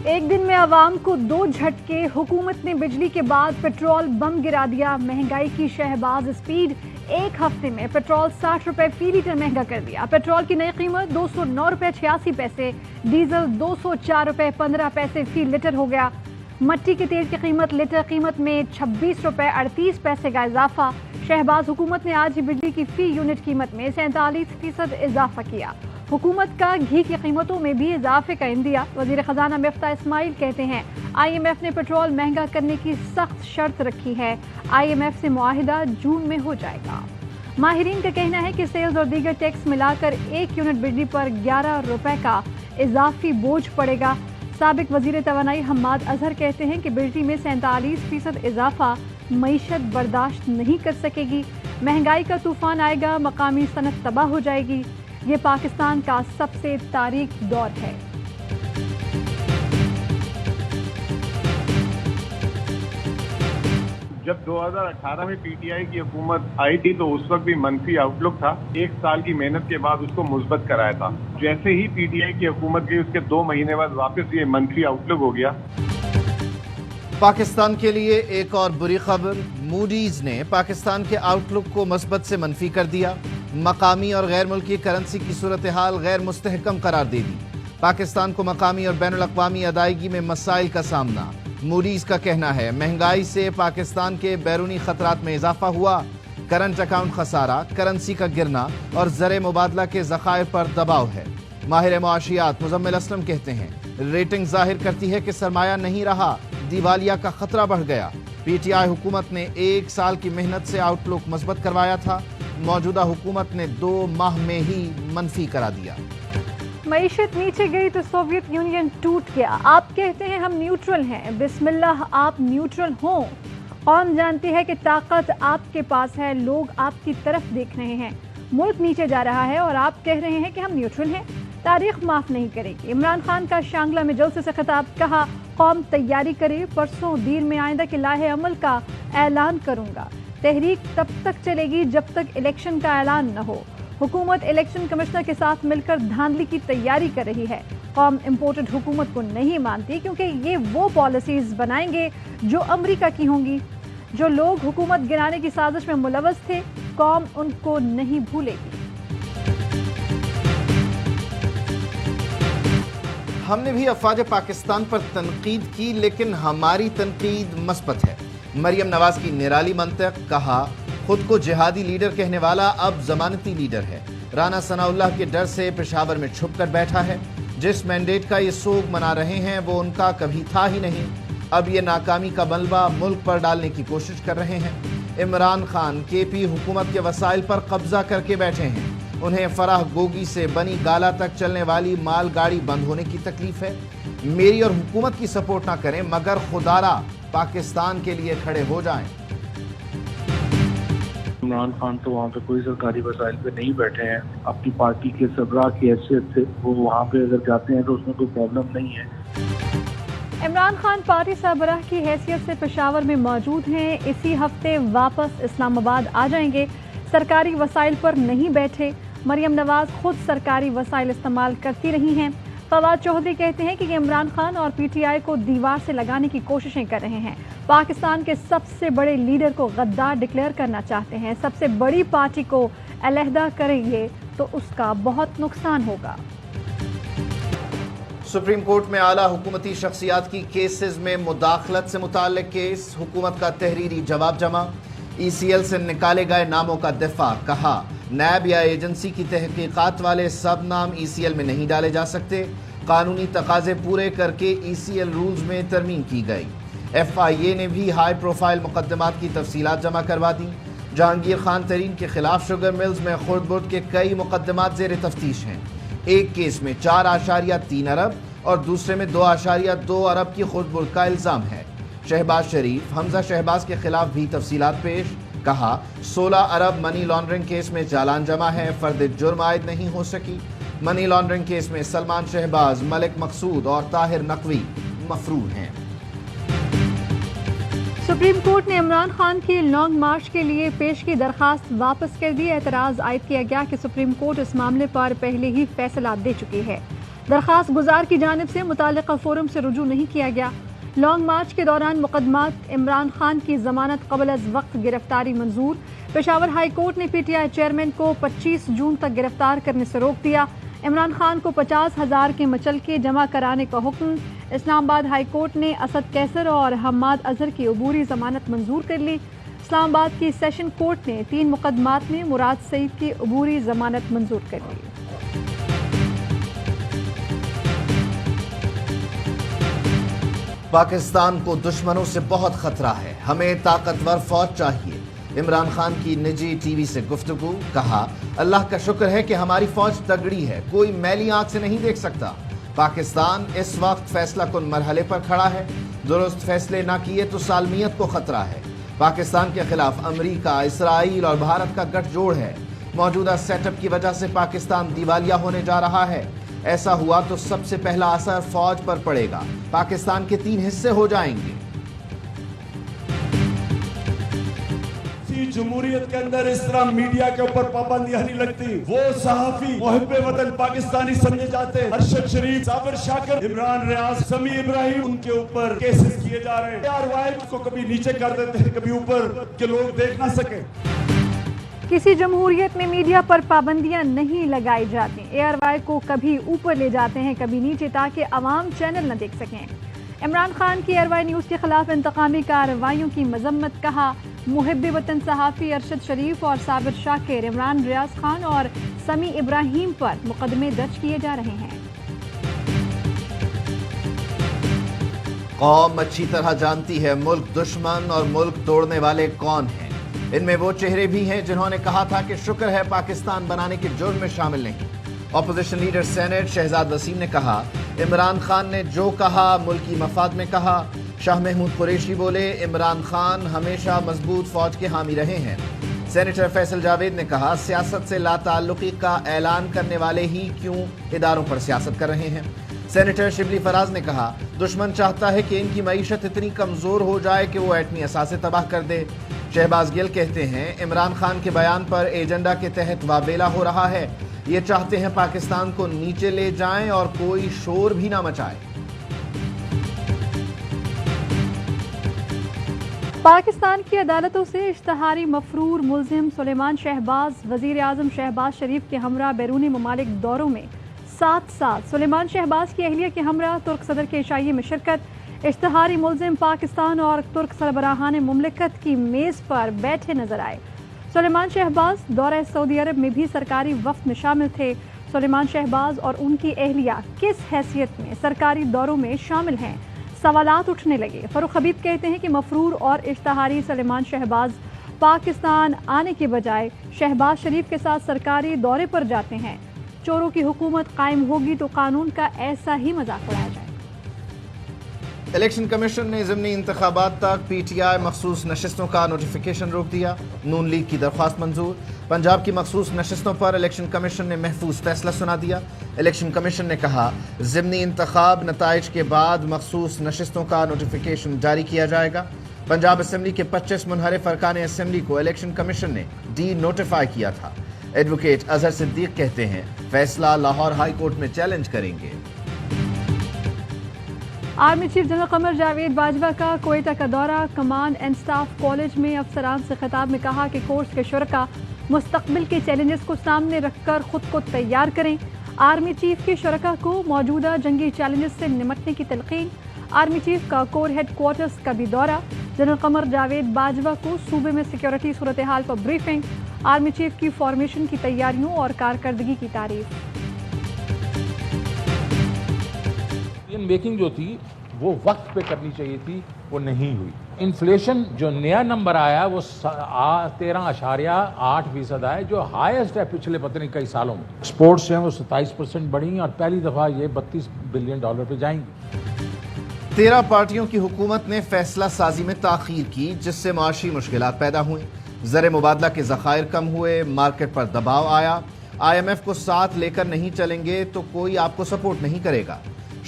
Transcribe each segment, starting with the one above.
ایک دن میں عوام کو 2 جھٹکے، حکومت نے بجلی کے بعد پیٹرول بم گرا دیا، مہنگائی کی شہباز اسپیڈ، ایک ہفتے میں پیٹرول 60 روپے فی لیٹر مہنگا کر دیا۔ پیٹرول کی نئی قیمت 209 روپے 86 پیسے، ڈیزل 204 روپے 15 پیسے فی لیٹر ہو گیا۔ مٹی کے تیل کی قیمت لیٹر قیمت میں 26 روپے 38 پیسے کا اضافہ۔ شہباز حکومت نے آج ہی بجلی کی فی یونٹ قیمت میں 47% اضافہ کیا۔ حکومت کا گھی کی قیمتوں میں بھی اضافے کا عندیہ۔ وزیر خزانہ مفتاح اسماعیل کہتے ہیں آئی ایم ایف نے پیٹرول مہنگا کرنے کی سخت شرط رکھی ہے، آئی ایم ایف سے معاہدہ جون میں ہو جائے گا۔ ماہرین کا کہنا ہے کہ سیلز اور دیگر ٹیکس ملا کر 1 یونٹ بجلی پر 11 روپے کا اضافی بوجھ پڑے گا۔ سابق وزیر توانائی حماد اظہر کہتے ہیں کہ بجلی میں 47% اضافہ معیشت برداشت نہیں کر سکے گی، مہنگائی کا طوفان آئے گا، مقامی صنعت تباہ ہو جائے گی۔ یہ پاکستان کا سب سے تاریک دور ہے۔ جب 2018 میں پی ٹی آئی کی حکومت آئی تھی تو اس وقت بھی منفی آؤٹ لک تھا، 1 سال کی محنت کے بعد اس کو مثبت کرایا تھا۔ جیسے ہی پی ٹی آئی کی حکومت گئی اس کے 2 مہینے بعد واپس یہ منفی آؤٹ لک ہو گیا۔ پاکستان کے لیے ایک اور بری خبر، موڈیز نے پاکستان کے آؤٹ لک کو مثبت سے منفی کر دیا، مقامی اور غیر ملکی کرنسی کی صورتحال غیر مستحکم قرار دے دی۔ پاکستان کو مقامی اور بین الاقوامی ادائیگی میں مسائل کا سامنا۔ موڈیز کا کہنا ہے مہنگائی سے پاکستان کے بیرونی خطرات میں اضافہ ہوا، کرنٹ اکاؤنٹ خسارہ، کرنسی کا گرنا اور زر مبادلہ کے ذخائر پر دباؤ ہے۔ ماہر معاشیات مزمل اسلم کہتے ہیں ریٹنگ ظاہر کرتی ہے کہ سرمایہ نہیں رہا، دیوالیہ کا خطرہ بڑھ گیا۔ پی ٹی آئی حکومت نے 1 سال کی محنت سے آؤٹ لک مثبت کروایا تھا، موجودہ حکومت نے 2 ماہ میں ہی منفی کرا دیا۔ معیشت نیچے گئی تو سوویت یونین ٹوٹ گیا، آپ کہتے ہیں ہم نیوٹرل ہیں، بسم اللہ آپ نیوٹرل ہوں۔ قوم جانتی ہے کہ طاقت آپ کے پاس ہے، لوگ آپ کی طرف دیکھ رہے ہیں، ملک نیچے جا رہا ہے اور آپ کہہ رہے ہیں کہ ہم نیوٹرل ہیں۔ تاریخ معاف نہیں کرے گی۔ عمران خان کا شانگلہ میں جلسے سے خطاب، کہا قوم تیاری کرے، پرسوں دیر میں آئندہ کے لائحہ عمل کا اعلان کروں گا۔ تحریک تب تک چلے گی جب تک الیکشن کا اعلان نہ ہو۔ حکومت الیکشن کمشنر کے ساتھ مل کر دھاندلی کی تیاری کر رہی ہے۔ قوم امپورٹڈ حکومت کو نہیں مانتی کیونکہ یہ وہ پالیسیز بنائیں گے جو امریکہ کی ہوں گی۔ جو لوگ حکومت گرانے کی سازش میں ملوث تھے، قوم ان کو نہیں بھولے گی۔ ہم نے بھی افواج پاکستان پر تنقید کی لیکن ہماری تنقید مثبت ہے۔ مریم نواز کی نرالی منطق، کہا خود کو جہادی لیڈر کہنے والا اب ضمانتی لیڈر ہے، رانا ثناء اللہ کے ڈر سے پشاور میں چھپ کر بیٹھا ہے، جس مینڈیٹ کا یہ سوگ منا رہے ہیں وہ ان کا کبھی تھا ہی نہیں، اب یہ ناکامی کا ملبہ ملک پر ڈالنے کی کوشش کر رہے ہیں۔ عمران خان کے پی حکومت کے وسائل پر قبضہ کر کے بیٹھے ہیں، انہیں فراہ گوگی سے بنی گالا تک چلنے والی مال گاڑی بند ہونے کی تکلیف ہے۔ میری اور حکومت کی سپورٹ نہ کریں مگر خدارا پاکستان کے لیے کھڑے ہو جائیں۔ عمران خان تو وہاں پہ کوئی سرکاری وسائل پہ نہیں بیٹھے ہیں، اپنی پارٹی کے سربراہ کی حیثیت سے وہ وہاں پہ اگر جاتے ہیں تو اس میں کوئی پرابلم نہیں ہے۔ عمران خان پارٹی سربراہ کی حیثیت سے پشاور میں موجود ہیں، اسی ہفتے واپس اسلام آباد آ جائیں گے، سرکاری وسائل پر نہیں بیٹھے۔ مریم نواز خود سرکاری وسائل استعمال کرتی رہی ہیں۔ فواد چودھری کہتے ہیں کہ یہ عمران خان اور پی ٹی آئی کو دیوار سے لگانے کی کوششیں کر رہے ہیں، پاکستان کے سب سے بڑے لیڈر کو غدار ڈکلیئر کرنا چاہتے ہیں، سب سے بڑی پارٹی کو علیحدہ کریں گے تو اس کا بہت نقصان ہوگا۔ سپریم کورٹ میں اعلیٰ حکومتی شخصیات کی کیسز میں مداخلت سے متعلق کیس، حکومت کا تحریری جواب جمع، ای سی ایل سے نکالے گئے ناموں کا دفاع، کہا نیب یا ایجنسی کی تحقیقات والے سب نام ای سی ایل میں نہیں ڈالے جا سکتے، قانونی تقاضے پورے کر کے ای سی ایل رولز میں ترمیم کی گئی۔ ایف آئی اے نے بھی ہائی پروفائل مقدمات کی تفصیلات جمع کروا دیں۔ جہانگیر خان ترین کے خلاف شوگر ملز میں خرد برد کے کئی مقدمات زیر تفتیش ہیں، ایک کیس میں 4.3 ارب اور دوسرے میں 2.2 ارب کی خرد برد کا الزام ہے۔ شہباز شریف، حمزہ شہباز کے خلاف بھی تفصیلات پیش، کہا 16 ارب منی لانڈرنگ کیس میں چالان جمع ہے، فرد جرم عائد نہیں ہو سکی۔ منی لانڈرنگ کیس میں سلمان شہباز، ملک مقصود اور طاہر نقوی مفرور ہیں۔ سپریم کورٹ نے عمران خان کی لانگ مارچ کے لیے پیش کی درخواست واپس کر دی۔ اعتراض عائد کیا گیا کہ سپریم کورٹ اس معاملے پر پہلے ہی فیصلہ دے چکی ہے۔ درخواست گزار کی جانب سے متعلقہ فورم سے رجوع نہیں کیا گیا۔ لانگ مارچ کے دوران مقدمات، عمران خان کی ضمانت قبل از وقت گرفتاری منظور۔ پشاور ہائی کورٹ نے پی ٹی آئی چیئرمین کو 25 جون تک گرفتار کرنے سے روک دیا۔ عمران خان کو 50,000 کے مچلکے جمع کرانے کا حکم۔ اسلام آباد ہائی کورٹ نے اسد کیسر اور حماد اظہر کی عبوری ضمانت منظور کر لی۔ اسلام آباد کی سیشن کورٹ نے 3 مقدمات میں مراد سعید کی عبوری ضمانت منظور کر لی۔ پاکستان کو دشمنوں سے بہت خطرہ ہے، ہمیں طاقتور فوج چاہیے۔ عمران خان کی نجی ٹی وی سے گفتگو، کہا اللہ کا شکر ہے کہ ہماری فوج تگڑی ہے، کوئی میلی آنکھ سے نہیں دیکھ سکتا۔ پاکستان اس وقت فیصلہ کن مرحلے پر کھڑا ہے، درست فیصلے نہ کیے تو سالمیت کو خطرہ ہے۔ پاکستان کے خلاف امریکہ، اسرائیل اور بھارت کا گٹھ جوڑ ہے۔ موجودہ سیٹ اپ کی وجہ سے پاکستان دیوالیہ ہونے جا رہا ہے۔ ایسا ہوا تو سب سے پہلا اثر فوج پر پڑے گا، پاکستان کے 3 حصے ہو جائیں گے۔ جمہوریت کے اندر اس طرح میڈیا کے اوپر پابندیاں نہیں لگتی۔ وہ صحافی محب وطن پاکستانی سمجھے جاتے، ارشد شریف، صابر شاکر، عمران ریاض، سمیع ابراہیم، ان کے اوپر کیسز کیے جا رہے ہیں۔ آر وائی کو کبھی نیچے کر دیتے ہیں، کبھی اوپر کہ لوگ دیکھ نہ سکیں۔ کسی جمہوریت میں میڈیا پر پابندیاں نہیں لگائی جاتی۔ اے آر وائی کو کبھی اوپر لے جاتے ہیں، کبھی نیچے، تاکہ عوام چینل نہ دیکھ سکیں۔ عمران خان کی اے آر وائی نیوز کے خلاف انتقامی کارروائیوں کی مذمت، کہا محب وطن صحافی ارشد شریف اور صابر شاکر، عمران ریاض خان اور سمیع ابراہیم پر مقدمے درج کیے جا رہے ہیں۔ قوم اچھی طرح جانتی ہے ملک دشمن اور ملک توڑنے والے کون ہیں۔ ان میں وہ چہرے بھی ہیں جنہوں نے کہا تھا کہ شکر ہے پاکستان بنانے کے جرم میں شامل نہیں۔ Opposition leader senate Shahzad Waseem نے کہا عمران خان نے جو کہا ملکی مفاد میں کہا۔ شاہ محمود قریشی بولے عمران خان ہمیشہ مضبوط فوج کے حامی رہے ہیں۔ سینیٹر فیصل جاوید نے کہا سیاست سے لا تعلقی کا اعلان کرنے والے ہی کیوں اداروں پر سیاست کر رہے ہیں۔ سینیٹر شبلی فراز نے کہا دشمن چاہتا ہے کہ ان کی معیشت اتنی کمزور ہو جائے کہ وہ ایٹمی اثاثے تباہ کر دے۔ شہباز گل کہتے ہیں عمران خان کے بیان پر ایجنڈا کے تحت واویلا ہو رہا ہے، یہ چاہتے ہیں پاکستان کو نیچے لے جائیں اور کوئی شور بھی نہ مچائے۔ پاکستان کی عدالتوں سے اشتہاری مفرور ملزم سلیمان شہباز وزیر اعظم شہباز شریف کے ہمراہ بیرونی ممالک دوروں میں 7 سال۔ سلیمان شہباز کی اہلیہ کے ہمراہ ترک صدر کے عشائیے میں شرکت۔ اشتہاری ملزم پاکستان اور ترک سربراہان مملکت کی میز پر بیٹھے نظر آئے۔ سلیمان شہباز دورہ سعودی عرب میں بھی سرکاری وفد میں شامل تھے۔ سلیمان شہباز اور ان کی اہلیہ کس حیثیت میں سرکاری دوروں میں شامل ہیں؟ سوالات اٹھنے لگے۔ فاروق حبیب کہتے ہیں کہ مفرور اور اشتہاری سلیمان شہباز پاکستان آنے کے بجائے شہباز شریف کے ساتھ سرکاری دورے پر جاتے ہیں۔ چوروں کی حکومت قائم ہوگی تو قانون کا ایسا ہی مذاق اڑایا جائے۔ الیکشن کمیشن نے ضمنی انتخابات تک پی ٹی آئی مخصوص نشستوں کا نوٹیفیکیشن روک دیا۔ نون لیگ کی درخواست منظور۔ پنجاب کی مخصوص نشستوں پر الیکشن کمیشن نے محفوظ فیصلہ سنا دیا۔ الیکشن کمیشن نے کہا ضمنی انتخاب نتائج کے بعد مخصوص نشستوں کا نوٹیفیکیشن جاری کیا جائے گا۔ پنجاب اسمبلی کے 25 منحرف ارکان اسمبلی کو الیکشن کمیشن نے ڈی نوٹیفائی کیا تھا۔ ایڈوکیٹ اظہر صدیق کہتے ہیں فیصلہ لاہور ہائی کورٹ میں چیلنج کریں گے۔ Army chief general Qamar Javed Bajwa کا کوئٹہ کا دورہ۔ کمانڈ اینڈ سٹاف کالج میں افسران سے خطاب میں کہا کہ کورس کے شرکاء مستقبل کے چیلنجز کو سامنے رکھ کر خود کو تیار کریں۔ آرمی چیف کے شرکاء کو موجودہ جنگی چیلنجز سے نمٹنے کی تلقین۔ آرمی چیف کا کور ہیڈ کوارٹرز کا بھی دورہ۔ جنرل قمر جاوید باجوہ کو صوبے میں سیکیورٹی صورتحال پر بریفنگ۔ آرمی چیف کی فارمیشن کی تیاریوں اور کارکردگی کی تعریف۔ میکنگ جو تھی وہ وقت پہ کرنی چاہیے تھی، وہ نہیں ہوئی۔ انفلیشن جو نیا نمبر آیا وہ 13.8% آیا، جو ہائیسٹ ہے پچھلے پتہ نہیں کئی سالوں میں۔ ایکسپورٹس ہیں وہ 27% بڑھی اور پہلی دفعہ یہ $32 بلین پہ جائیں گی۔ 13 پارٹیوں کی حکومت نے فیصلہ سازی میں تاخیر کی، جس سے معاشی مشکلات پیدا ہوئیں۔ زر مبادلہ کے ذخائر کم ہوئے، مارکیٹ پر دباؤ آیا۔ IMF کو ساتھ لے کر نہیں چلیں گے تو کوئی آپ کو سپورٹ نہیں کرے گا۔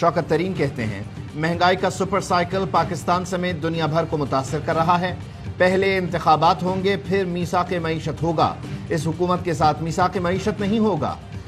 شوکت ترین کہتے ہیں مہنگائی کا سپر سائیکل پاکستان سمیت دنیا بھر کو متاثر کر رہا ہے۔ پہلے انتخابات ہوں گے، پھر میثاق معیشت ہوگا۔ اس حکومت کے ساتھ میثاق معیشت نہیں ہوگا۔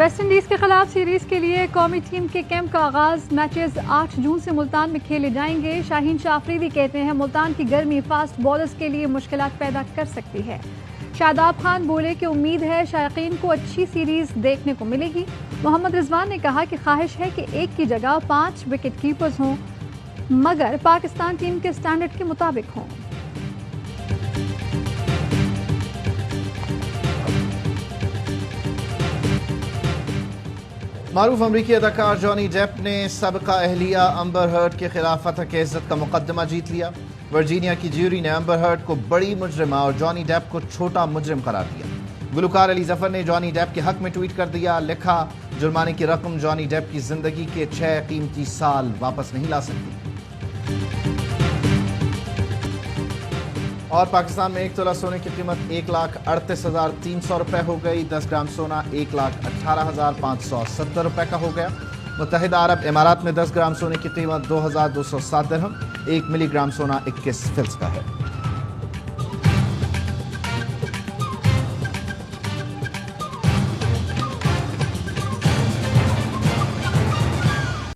ویسٹ انڈیز کے خلاف سیریز کے لیے قومی ٹیم کے کیمپ کا آغاز، میچز 8 جون سے ملتان میں کھیلے جائیں گے۔ شاہین شاہ آفریدی کہتے ہیں ملتان کی گرمی فاسٹ بالرز کے لیے مشکلات پیدا کر سکتی ہے۔ شاداب خان بولے کہ امید ہے شائقین کو اچھی سیریز دیکھنے کو ملے گی۔ محمد رضوان نے کہا کہ خواہش ہے کہ ایک کی جگہ 5 وکٹ کیپرز ہوں مگر پاکستان ٹیم کے سٹینڈرڈ کے مطابق ہوں۔ معروف امریکی اداکار جانی ڈیپ نے سابقہ اہلیہ امبر ہرڈ کے خلاف فتح کے عزت کا مقدمہ جیت لیا۔ ورجینیا کی جیوری نے امبر ہرڈ کو بڑی مجرمہ اور جانی ڈیپ کو چھوٹا مجرم قرار دیا۔ گلوکار علی ظفر نے جانی ڈیپ کے حق میں ٹویٹ کر دیا، لکھا جرمانے کی رقم جانی ڈیپ کی زندگی کے 6 قیمتی سال واپس نہیں لا سکتی۔ اور پاکستان میں 1 تولہ سونے کی قیمت 1,38,300 روپے ہو گئی۔ 10 گرام سونا 1,18,570 روپے کا ہو گیا۔ متحدہ عرب امارات میں 10 گرام سونے کی قیمت 2,207 درہم، 1 ملی گرام سونا 21 فلس کا ہے۔